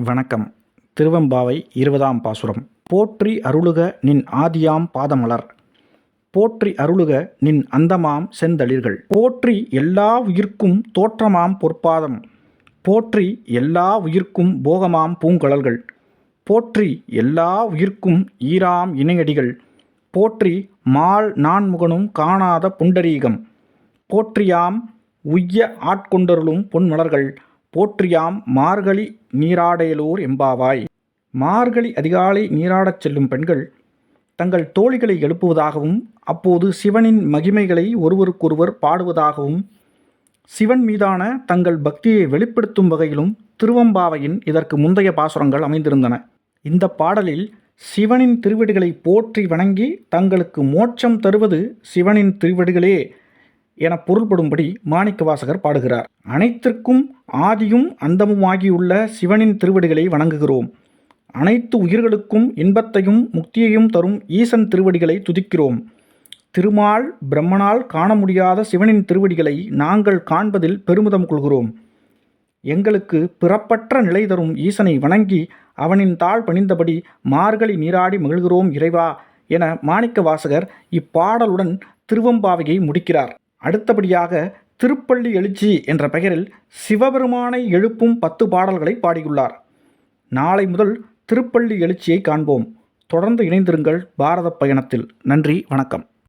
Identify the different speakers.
Speaker 1: வணக்கம். திருவெம்பாவை 20ஆம் பாசுரம். போற்றி அருளுக நின் ஆதியாம் பாதமலர், போற்றி அருளுக நின் அந்தமாம் செந்தளிர்கள், போற்றி எல்லா உயிர்க்கும் தோற்றமாம் பொற்பாதம், போற்றி எல்லா உயிர்க்கும் போகமாம் பூங்கழல்கள், போற்றி எல்லா உயிர்க்கும் ஈராம் இணையடிகள், போற்றி மால் நான்முகனும் காணாத புண்டரீகம், போற்றியாம் உய்ய ஆட்கொண்டருளும் பொன்மலர்கள், போற்றியாம் மார்கழி நீராடேலோர் எம்பாவாய். மார்கழி அதிகாலை நீராடச் செல்லும் பெண்கள் தங்கள் தோழிகளை எழுப்புவதாகவும், அப்போது சிவனின் மகிமைகளை ஒருவருக்கொருவர் பாடுவதாகவும், சிவன் மீதான தங்கள் பக்தியை வெளிப்படுத்தும் வகையிலும் திருவெம்பாவையின் இதற்கு முந்தைய பாசுரங்கள் அமைந்திருந்தன. இந்த பாடலில் சிவனின் திருவடிகளை போற்றி வணங்கி தங்களுக்கு மோட்சம் தருவது சிவனின் திருவடிகளே என பொருள்படும்படி மாணிக்கவாசகர் பாடுகிறார். அனைத்திற்கும் ஆதியும் அந்தமுமாகியுள்ள சிவனின் திருவடிகளை வணங்குகிறோம். அனைத்து உயிர்களுக்கும் இன்பத்தையும் முக்தியையும் தரும் ஈசன் திருவடிகளை துதிக்கிறோம். திருமால் பிரம்மனால் காண முடியாத சிவனின் திருவடிகளை நாங்கள் காண்பதில் பெருமிதம் கொள்கிறோம். எங்களுக்கு பிறப்பற்ற நிலை தரும் ஈசனை வணங்கி அவனின் தாழ் பணிந்தபடி மார்கழி நீராடி மகிழ்கிறோம் இறைவா என மாணிக்கவாசகர் இப்பாடலுடன் திருவெம்பாவையை முடிக்கிறார். அடுத்தபடியாக திருப்பள்ளி எழுச்சி என்ற பெயரில் சிவபெருமானை எழுப்பும் 10 பாடல்களை பாடியுள்ளார். நாளை முதல் திருப்பள்ளி எழுச்சியை காண்போம். தொடர்ந்து இணைந்திருங்கள் பாரத பயணத்தில். நன்றி, வணக்கம்.